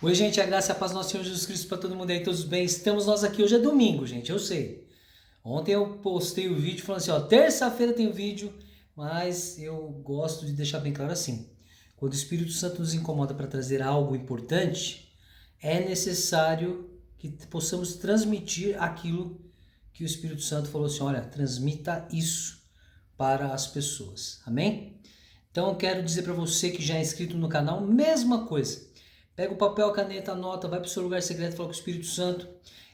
Oi, gente, a graça e a paz do nosso Senhor Jesus Cristo para todo mundo aí, todos bem? Estamos nós aqui, hoje é domingo, gente, eu sei. Ontem eu postei o vídeo falando assim, ó, terça-feira tem vídeo, mas eu gosto de deixar bem claro assim. Quando o Espírito Santo nos incomoda para trazer algo importante, é necessário que possamos transmitir aquilo que o Espírito Santo falou assim, olha, transmita isso para as pessoas, amém? Então eu quero dizer para você que já é inscrito no canal, mesma coisa. Pega o papel, a caneta, anota, vai para o seu lugar secreto, fala com o Espírito Santo.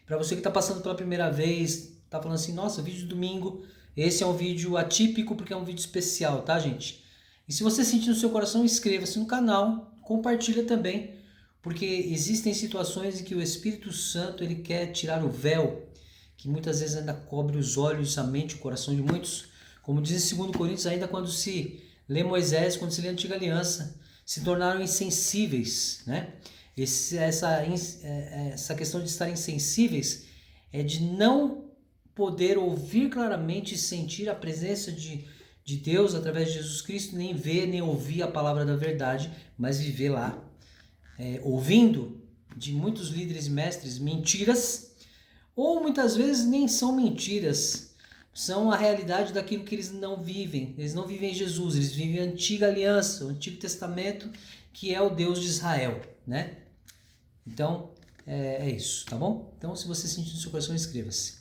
Para você que está passando pela primeira vez, está falando assim, nossa, vídeo de domingo, esse é um vídeo atípico porque é um vídeo especial, tá, gente? E se você sentir no seu coração, inscreva-se no canal, compartilha também, porque existem situações em que o Espírito Santo ele quer tirar o véu, que muitas vezes ainda cobre os olhos, a mente, o coração de muitos. Como diz em 2 Coríntios, ainda quando se lê Moisés, quando se lê a Antiga Aliança, se tornaram insensíveis, né? Essa questão de estar insensíveis é de não poder ouvir claramente e sentir a presença de Deus através de Jesus Cristo, nem ver, nem ouvir a palavra da verdade, mas viver lá, ouvindo de muitos líderes e mestres mentiras, ou muitas vezes nem são mentiras, são a realidade daquilo que eles não vivem. Eles não vivem Jesus, eles vivem a antiga aliança, o Antigo Testamento, que é o Deus de Israel, né? Então, é isso, tá bom? Então, se você sentir no seu coração, inscreva-se.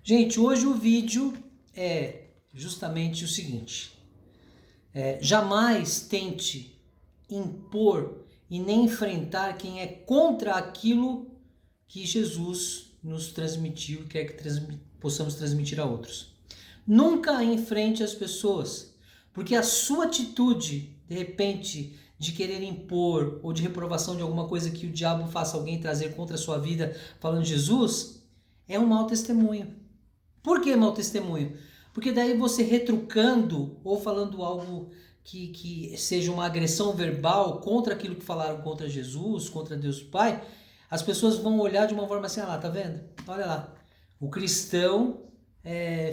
Gente, hoje o vídeo é justamente o seguinte. Jamais tente impor e nem enfrentar quem é contra aquilo que Jesus nos transmitiu e quer que possamos transmitir a outros. Nunca enfrente as pessoas, porque a sua atitude, de repente, de querer impor ou de reprovação de alguma coisa que o diabo faça alguém trazer contra a sua vida, falando Jesus, é um mau testemunho. Por que mau testemunho? Porque daí você retrucando ou falando algo que seja uma agressão verbal contra aquilo que falaram contra Jesus, contra Deus Pai, as pessoas vão olhar de uma forma assim, ah lá, tá vendo? Olha lá, o cristão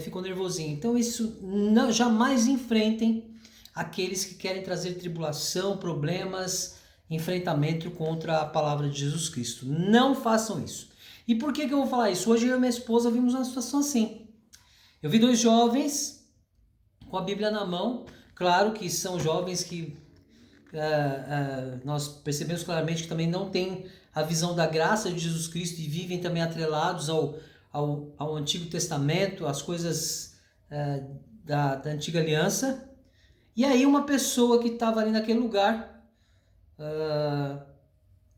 ficou nervosinho. Então isso não, jamais enfrentem aqueles que querem trazer tribulação, problemas, enfrentamento contra a palavra de Jesus Cristo. Não façam isso. E por que eu vou falar isso? Hoje eu e minha esposa vimos uma situação assim. Eu vi dois jovens com a Bíblia na mão, claro que são jovens que nós percebemos claramente que também não têm a visão da graça de Jesus Cristo e vivem também atrelados ao Antigo Testamento, às coisas da Antiga Aliança. E aí uma pessoa que estava ali naquele lugar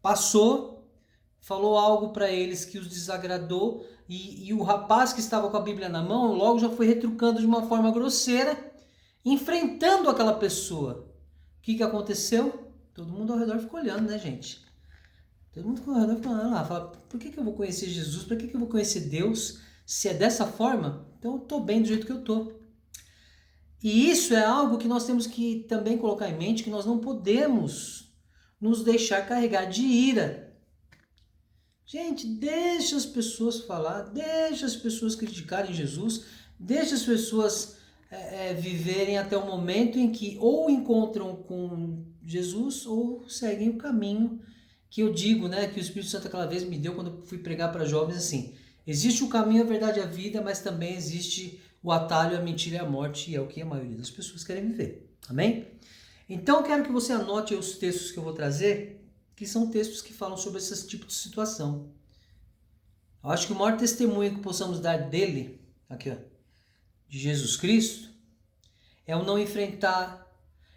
passou, falou algo para eles que os desagradou e o rapaz que estava com a Bíblia na mão logo já foi retrucando de uma forma grosseira, enfrentando aquela pessoa. O que aconteceu? Todo mundo ao redor ficou olhando, né, gente? Todo mundo ao redor ficou olhando lá, fala, por que eu vou conhecer Jesus? Por que eu vou conhecer Deus? Se é dessa forma, então eu estou bem do jeito que eu estou. E isso é algo que nós temos que também colocar em mente, que nós não podemos nos deixar carregar de ira. Gente, deixa as pessoas falar, deixa as pessoas criticarem Jesus, deixa as pessoas viverem até o momento em que ou encontram com Jesus ou seguem o caminho que eu digo, né, que o Espírito Santo aquela vez me deu quando eu fui pregar para jovens assim, existe o caminho, a verdade e a vida, mas também existe o atalho, a mentira e a morte, e é o que a maioria das pessoas querem viver, amém? Então eu quero que você anote os textos que eu vou trazer, que são textos que falam sobre esse tipo de situação. Eu acho que o maior testemunho que possamos dar dele, aqui ó, de Jesus Cristo, é o não enfrentar,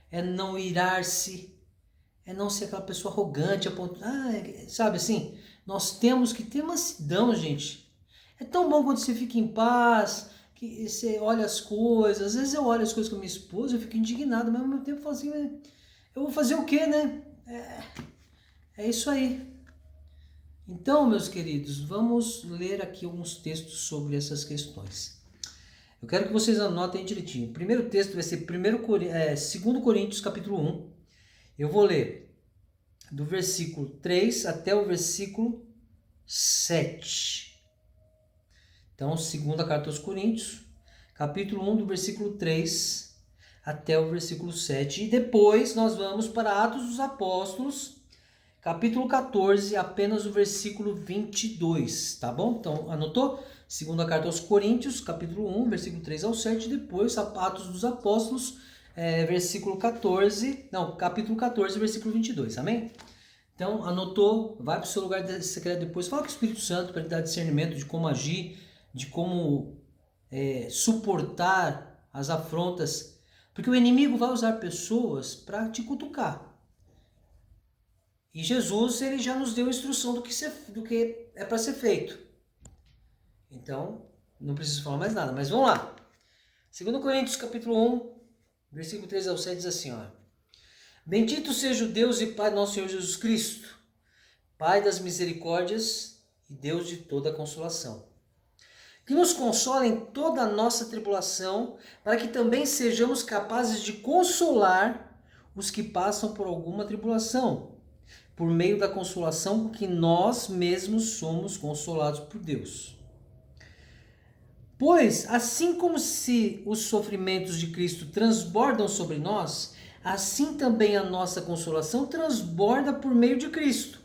é não irar-se, é não ser aquela pessoa arrogante, sabe assim? Nós temos que ter mansidão, gente. É tão bom quando você fica em paz, que você olha as coisas. Às vezes eu olho as coisas com a minha esposa, eu fico indignado, mas ao mesmo tempo eu falo assim, eu vou fazer o quê, né? É isso aí. Então, meus queridos, vamos ler aqui alguns textos sobre essas questões. Eu quero que vocês anotem direitinho. O primeiro texto vai ser 2 Coríntios capítulo 1. Eu vou ler do versículo 3 até o versículo 7. Então, segunda carta aos Coríntios, capítulo 1, do versículo 3 até o versículo 7. E depois nós vamos para Atos dos Apóstolos, capítulo 14, apenas o versículo 22, tá bom? Então, anotou? Segunda carta aos Coríntios, capítulo 1, versículo 3 ao 7, depois Atos dos Apóstolos, capítulo 14, versículo 22, amém? Então, anotou, vai para o seu lugar secreto depois, fala com o Espírito Santo para ele dar discernimento de como agir, de como suportar as afrontas, porque o inimigo vai usar pessoas para te cutucar. E Jesus, ele já nos deu instrução do que é para ser feito. Então, não preciso falar mais nada, mas vamos lá. 2 Coríntios, capítulo 1, versículo 3 ao 7 diz assim, ó. Bendito seja o Deus e Pai do nosso Senhor Jesus Cristo, Pai das misericórdias e Deus de toda a consolação, que nos consola em toda a nossa tribulação, para que também sejamos capazes de consolar os que passam por alguma tribulação, por meio da consolação com que nós mesmos somos consolados por Deus. Pois, assim como se os sofrimentos de Cristo transbordam sobre nós, assim também a nossa consolação transborda por meio de Cristo.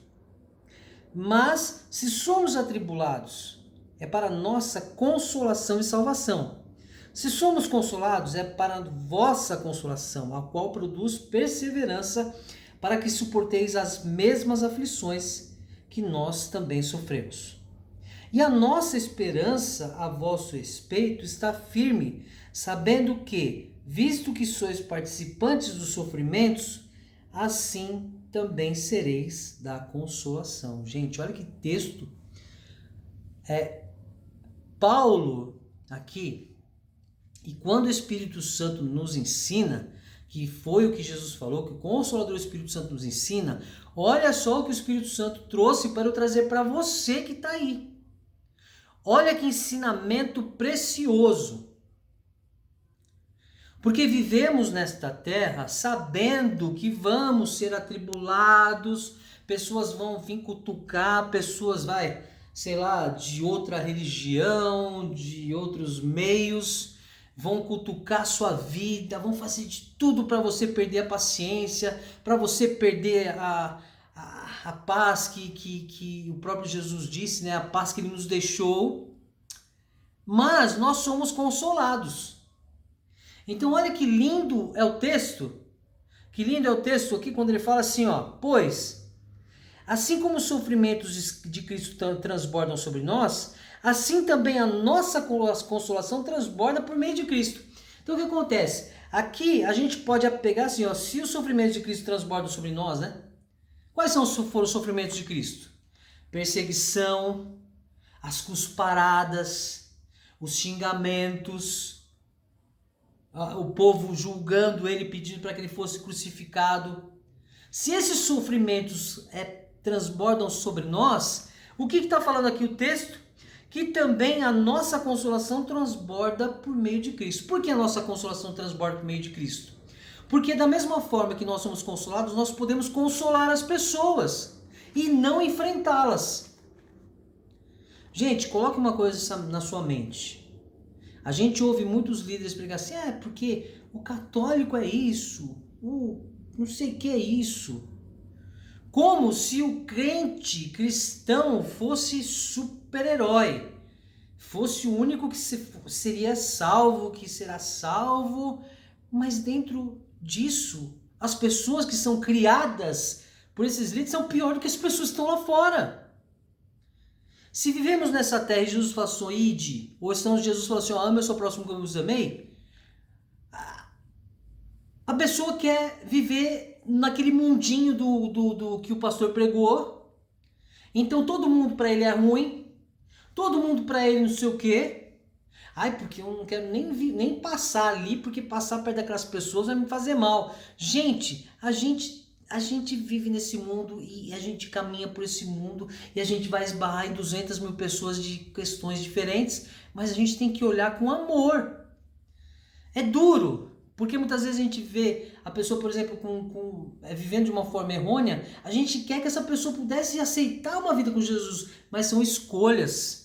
Mas, se somos atribulados, é para nossa consolação e salvação. Se somos consolados, é para a vossa consolação, a qual produz perseverança, para que suporteis as mesmas aflições que nós também sofremos. E a nossa esperança a vosso respeito está firme, sabendo que, visto que sois participantes dos sofrimentos, assim também sereis da consolação. Gente, olha que texto. Paulo aqui, e quando o Espírito Santo nos ensina, que foi o que Jesus falou, que o Consolador Espírito Santo nos ensina, olha só o que o Espírito Santo trouxe para eu trazer para você que está aí. Olha que ensinamento precioso. Porque vivemos nesta terra sabendo que vamos ser atribulados, pessoas vão vir cutucar, pessoas de outra religião, de outros meios, vão cutucar sua vida, vão fazer de tudo para você perder a paciência, para você perder a paz que o próprio Jesus disse, né? A paz que ele nos deixou. Mas nós somos consolados. Então olha que lindo é o texto. Que lindo é o texto aqui quando ele fala assim, ó. Pois, assim como os sofrimentos de Cristo transbordam sobre nós, assim também a nossa consolação transborda por meio de Cristo. Então o que acontece? Aqui a gente pode pegar assim, ó, se os sofrimentos de Cristo transbordam sobre nós, né? Quais foram os sofrimentos de Cristo? Perseguição, as cusparadas, os xingamentos, o povo julgando ele, pedindo para que ele fosse crucificado. Se esses sofrimentos transbordam sobre nós, o que está falando aqui o texto? Que também a nossa consolação transborda por meio de Cristo. Por que a nossa consolação transborda por meio de Cristo? Porque da mesma forma que nós somos consolados, nós podemos consolar as pessoas e não enfrentá-las. Gente, coloque uma coisa na sua mente. A gente ouve muitos líderes pregar assim, porque o católico é isso, o não sei o que é isso. Como se o crente cristão fosse super-herói, fosse o único que seria salvo, que será salvo, mas dentro disso, as pessoas que são criadas por esses líderes são pior do que as pessoas que estão lá fora. Se vivemos nessa terra e Jesus falou assim, ide, ou estamos Jesus falou assim, ame o seu próximo como eu vos amei, a pessoa quer viver naquele mundinho do que o pastor pregou, então todo mundo para ele é ruim, todo mundo para ele não sei o quê, porque eu não quero nem passar ali, porque passar perto daquelas pessoas vai me fazer mal. Gente, a gente vive nesse mundo e a gente caminha por esse mundo e a gente vai esbarrar em 200 mil pessoas de questões diferentes, mas a gente tem que olhar com amor. É duro, porque muitas vezes a gente vê a pessoa, por exemplo, vivendo de uma forma errônea, a gente quer que essa pessoa pudesse aceitar uma vida com Jesus, mas são escolhas.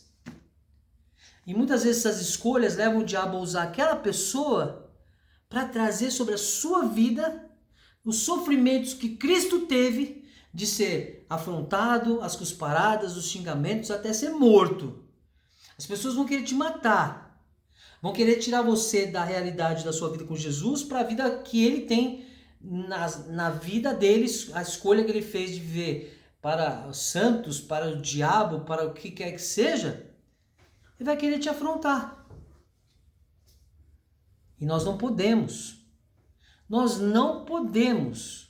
E muitas vezes essas escolhas levam o diabo a usar aquela pessoa para trazer sobre a sua vida os sofrimentos que Cristo teve, de ser afrontado, as cusparadas, os xingamentos, até ser morto. As pessoas vão querer te matar. Vão querer tirar você da realidade da sua vida com Jesus para a vida que ele tem na vida deles, a escolha que ele fez de viver para os santos, para o diabo, para o que quer que seja. Ele vai querer te afrontar. E nós não podemos. Nós não podemos.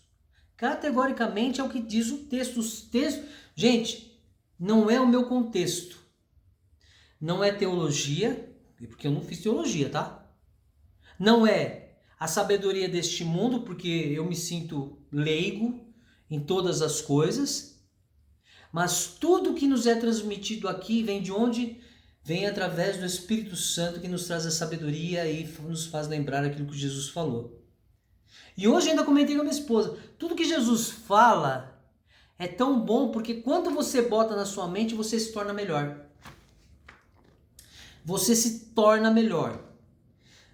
Categoricamente é o que diz o texto. Os textos, gente, não é o meu contexto. Não é teologia, porque eu não fiz teologia, tá? Não é a sabedoria deste mundo, porque eu me sinto leigo em todas as coisas. Mas tudo que nos é transmitido aqui vem de onde? Vem através do Espírito Santo que nos traz a sabedoria e nos faz lembrar aquilo que Jesus falou. E hoje ainda comentei com a minha esposa, tudo que Jesus fala é tão bom porque quando você bota na sua mente, você se torna melhor. Você se torna melhor.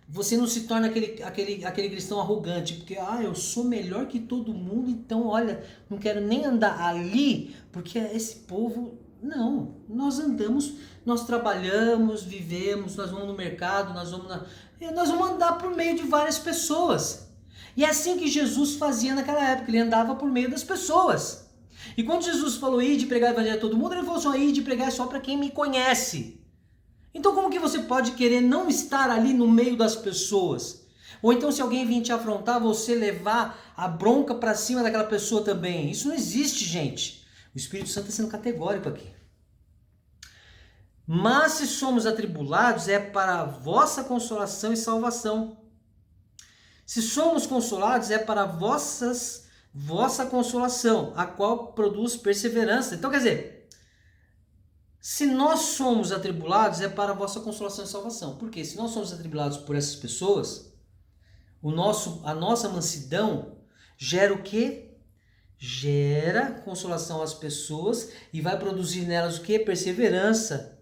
Você não se torna aquele cristão arrogante, porque eu sou melhor que todo mundo, então olha, não quero nem andar ali, porque esse povo... Não, nós andamos, nós trabalhamos, vivemos, nós vamos no mercado, nós vamos andar por meio de várias pessoas. E é assim que Jesus fazia naquela época, ele andava por meio das pessoas. E quando Jesus falou ir de pregar o evangelho a todo mundo, ele falou só ir de pregar só para quem me conhece. Então como que você pode querer não estar ali no meio das pessoas? Ou então se alguém vir te afrontar, você levar a bronca para cima daquela pessoa também. Isso não existe, gente. O Espírito Santo está sendo categórico aqui. Mas se somos atribulados, é para a vossa consolação e salvação. Se somos consolados, é para vossa consolação, a qual produz perseverança. Então, quer dizer, se nós somos atribulados, é para a vossa consolação e salvação. Por quê? Se nós somos atribulados por essas pessoas, a nossa mansidão gera o quê? Gera consolação às pessoas e vai produzir nelas o quê? Perseverança.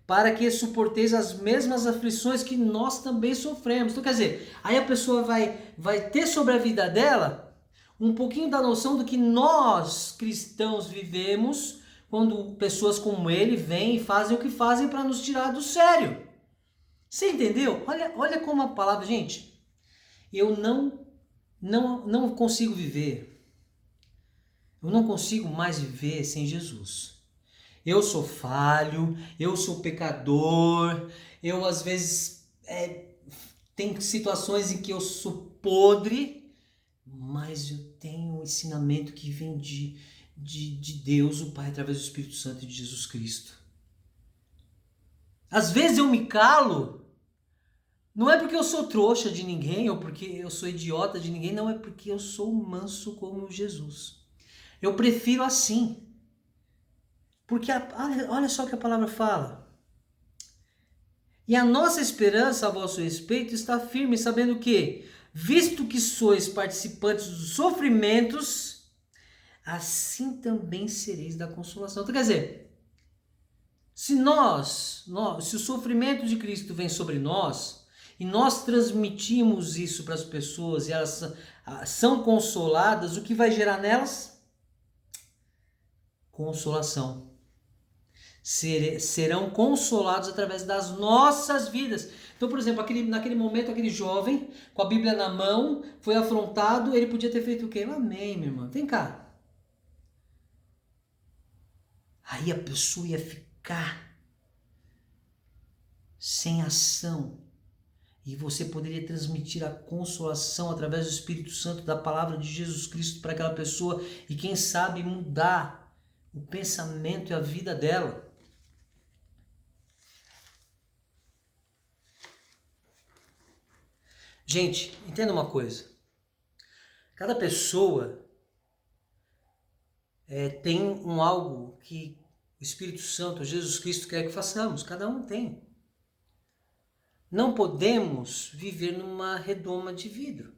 Para que suporteis as mesmas aflições que nós também sofremos. Então, quer dizer, aí a pessoa vai ter sobre a vida dela um pouquinho da noção do que nós, cristãos, vivemos quando pessoas como ele vêm e fazem o que fazem para nos tirar do sério. Você entendeu? Olha como a palavra... Gente, eu não consigo viver. Eu não consigo mais viver sem Jesus. Eu sou falho, eu sou pecador, eu às vezes tem situações em que eu sou podre, mas eu tenho um ensinamento que vem de Deus, o Pai, através do Espírito Santo e de Jesus Cristo. Às vezes eu me calo, não é porque eu sou trouxa de ninguém, ou porque eu sou idiota de ninguém, não, é porque eu sou manso como Jesus. Eu prefiro assim. Porque olha só o que a palavra fala. E a nossa esperança a vosso respeito está firme, sabendo que, visto que sois participantes dos sofrimentos, assim também sereis da consolação. Então, quer dizer, se o sofrimento de Cristo vem sobre nós, e nós transmitimos isso para as pessoas, e elas são consoladas, o que vai gerar nelas? Consolação. Serão consolados através das nossas vidas. Então, por exemplo, naquele momento, aquele jovem, com a Bíblia na mão, foi afrontado, ele podia ter feito o quê? Amém, minha irmã, vem cá. Aí a pessoa ia ficar sem ação. E você poderia transmitir a consolação através do Espírito Santo, da palavra de Jesus Cristo para aquela pessoa e quem sabe mudar o pensamento e a vida dela. Gente, entenda uma coisa. Cada pessoa tem algo que o Espírito Santo, Jesus Cristo quer que façamos. Cada um tem. Não podemos viver numa redoma de vidro.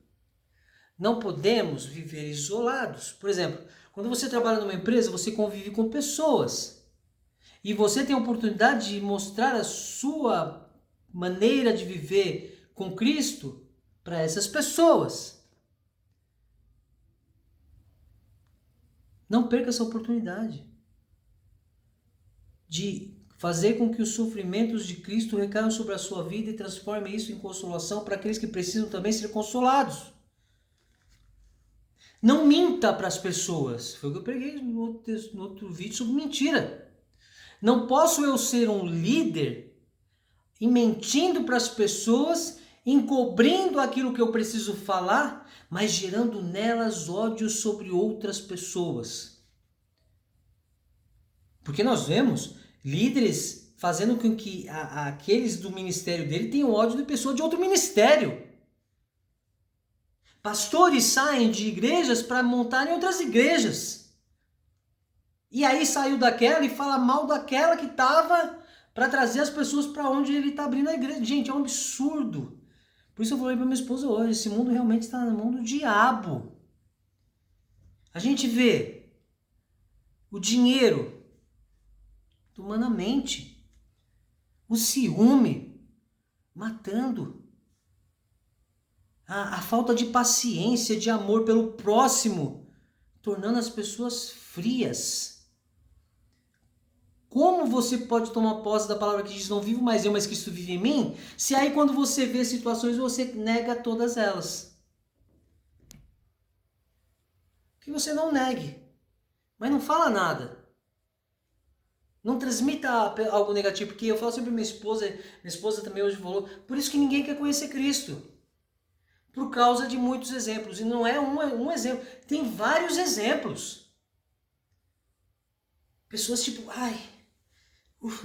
Não podemos viver isolados. Por exemplo, quando você trabalha numa empresa, você convive com pessoas. E você tem a oportunidade de mostrar a sua maneira de viver com Cristo para essas pessoas. Não perca essa oportunidade de fazer com que os sofrimentos de Cristo recaiam sobre a sua vida e transforme isso em consolação para aqueles que precisam também ser consolados. Não minta para as pessoas. Foi o que eu preguei no outro vídeo sobre mentira. Não posso eu ser um líder e mentindo para as pessoas, encobrindo aquilo que eu preciso falar, mas gerando nelas ódio sobre outras pessoas. Porque nós vemos líderes fazendo com que aqueles do ministério dele tenham ódio de pessoa de outro ministério. Pastores saem de igrejas para montarem outras igrejas. E aí saiu daquela e fala mal daquela que estava para trazer as pessoas para onde ele está abrindo a igreja. Gente, é um absurdo. Por isso eu falei para minha esposa hoje, esse mundo realmente está na mão do diabo. A gente vê o dinheiro tomando a mente, o ciúme matando, a falta de paciência, de amor pelo próximo, tornando as pessoas frias. Como você pode tomar posse da palavra que diz não vivo mais eu, mas Cristo vive em mim, se aí quando você vê situações você nega todas elas? Que você não negue, mas não fala nada. Não transmita algo negativo, porque eu falo sempre pra minha esposa também hoje falou, por isso que ninguém quer conhecer Cristo. Por causa de muitos exemplos. E não é um exemplo. Tem vários exemplos. Pessoas tipo,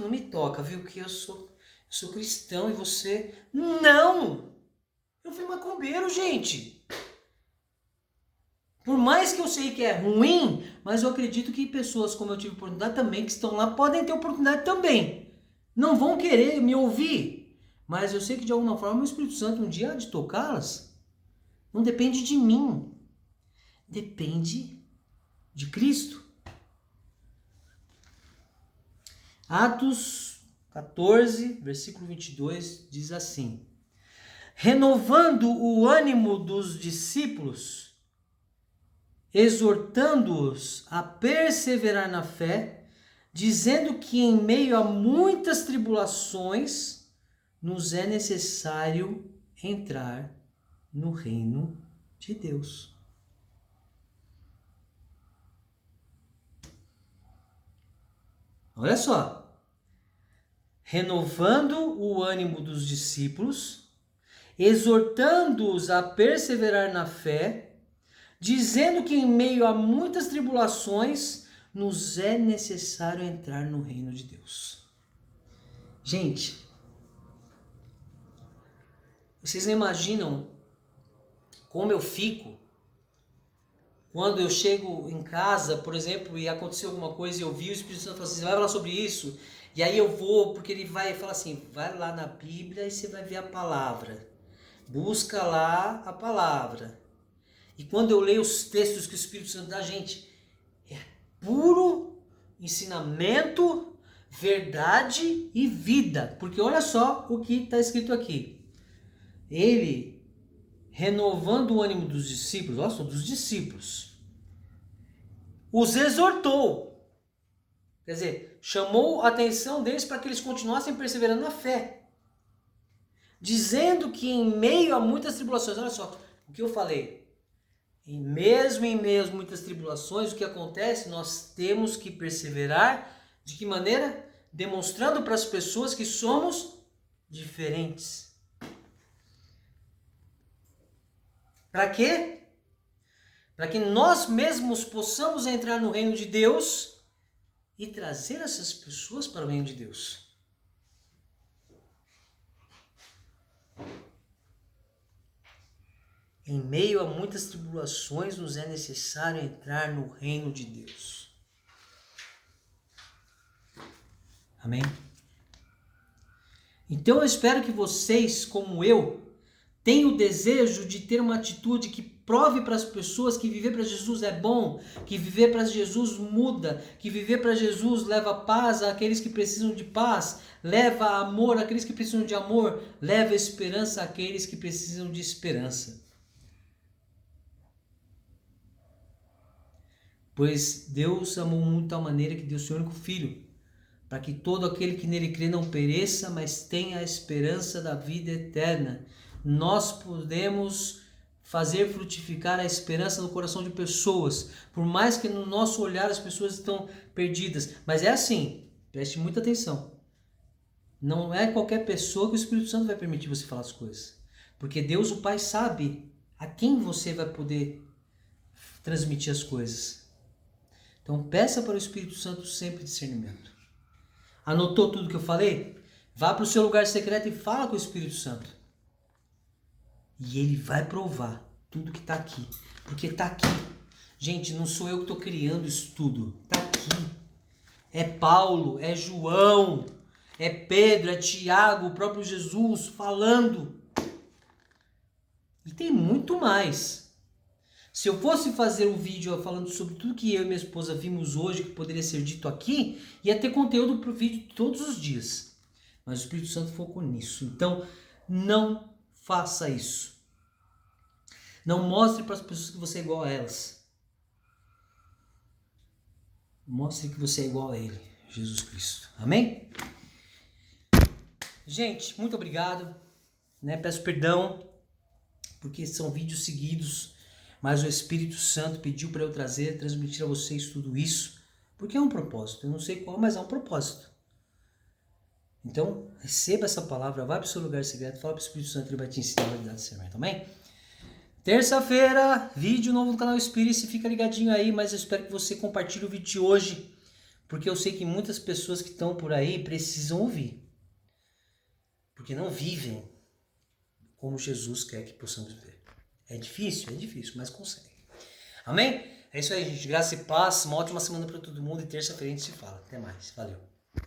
não me toca, viu? Que eu sou cristão e você... Não! Eu fui macumbeiro, gente. Por mais que eu sei que é ruim, mas eu acredito que pessoas como eu tive oportunidade também, que estão lá, podem ter oportunidade também. Não vão querer me ouvir. Mas eu sei que de alguma forma o Espírito Santo um dia há de tocá-las. Não depende de mim. Depende de Cristo. Atos 14, versículo 22, diz assim: renovando o ânimo dos discípulos, exortando-os a perseverar na fé, dizendo que em meio a muitas tribulações nos é necessário entrar no reino de Deus. Olha só. Renovando o ânimo dos discípulos, exortando-os a perseverar na fé, dizendo que em meio a muitas tribulações nos é necessário entrar no reino de Deus. Gente, vocês não imaginam como eu fico quando eu chego em casa, por exemplo, e aconteceu alguma coisa e eu vi o Espírito Santo falar assim, você vai falar sobre isso? E aí eu vou, porque ele vai falar assim, vai lá na Bíblia e você vai ver a palavra. Busca lá a palavra. E quando eu leio os textos que o Espírito Santo dá, gente, é puro ensinamento, verdade e vida. Porque olha só o que está escrito aqui. Ele, renovando o ânimo dos discípulos, olha só, dos discípulos, os exortou. Quer dizer, chamou a atenção deles para que eles continuassem perseverando na fé. Dizendo que em meio a muitas tribulações, olha só o que eu falei, mesmo em meio a muitas tribulações, o que acontece? Nós temos que perseverar. De que maneira? Demonstrando para as pessoas que somos diferentes. Para quê? Para que nós mesmos possamos entrar no reino de Deus e trazer essas pessoas para o reino de Deus. Em meio a muitas tribulações, nos é necessário entrar no reino de Deus. Amém? Então eu espero que vocês, como eu, tenham o desejo de ter uma atitude que prove para as pessoas que viver para Jesus é bom, que viver para Jesus muda, que viver para Jesus leva paz àqueles que precisam de paz, leva amor àqueles que precisam de amor, leva esperança àqueles que precisam de esperança. Pois Deus amou muito de tal maneira que deu seu único Filho, para que todo aquele que nele crê não pereça, mas tenha a esperança da vida eterna. Nós podemos fazer frutificar a esperança no coração de pessoas, por mais que no nosso olhar as pessoas estão perdidas. Mas é assim, preste muita atenção. Não é qualquer pessoa que o Espírito Santo vai permitir você falar as coisas. Porque Deus, o Pai, sabe a quem você vai poder transmitir as coisas. Então peça para o Espírito Santo sempre discernimento. Anotou tudo que eu falei? Vá para o seu lugar secreto e fala com o Espírito Santo. E ele vai provar tudo que está aqui. Porque está aqui. Gente, não sou eu que estou criando isso tudo. Está aqui. É Paulo, é João, é Pedro, é Tiago, o próprio Jesus falando. E tem muito mais. Se eu fosse fazer um vídeo falando sobre tudo que eu e minha esposa vimos hoje, que poderia ser dito aqui, ia ter conteúdo para o vídeo todos os dias. Mas o Espírito Santo focou nisso. Então, não faça isso. Não mostre para as pessoas que você é igual a elas. Mostre que você é igual a Ele, Jesus Cristo. Amém? Gente, muito obrigado. Peço perdão, porque são vídeos seguidos, mas o Espírito Santo pediu para eu transmitir a vocês tudo isso, porque é um propósito. Eu não sei qual, mas é um propósito. Então, receba essa palavra, vai para o seu lugar secreto, fala para o Espírito Santo, ele vai te ensinar a verdade certa, amém? Terça-feira, vídeo novo no canal Espírito, fica ligadinho aí, mas eu espero que você compartilhe o vídeo de hoje, porque eu sei que muitas pessoas que estão por aí precisam ouvir, porque não vivem como Jesus quer que possamos viver. É difícil, mas consegue. Amém? É isso aí, gente. Graça e paz, uma ótima semana para todo mundo e terça-feira a gente se fala. Até mais, valeu.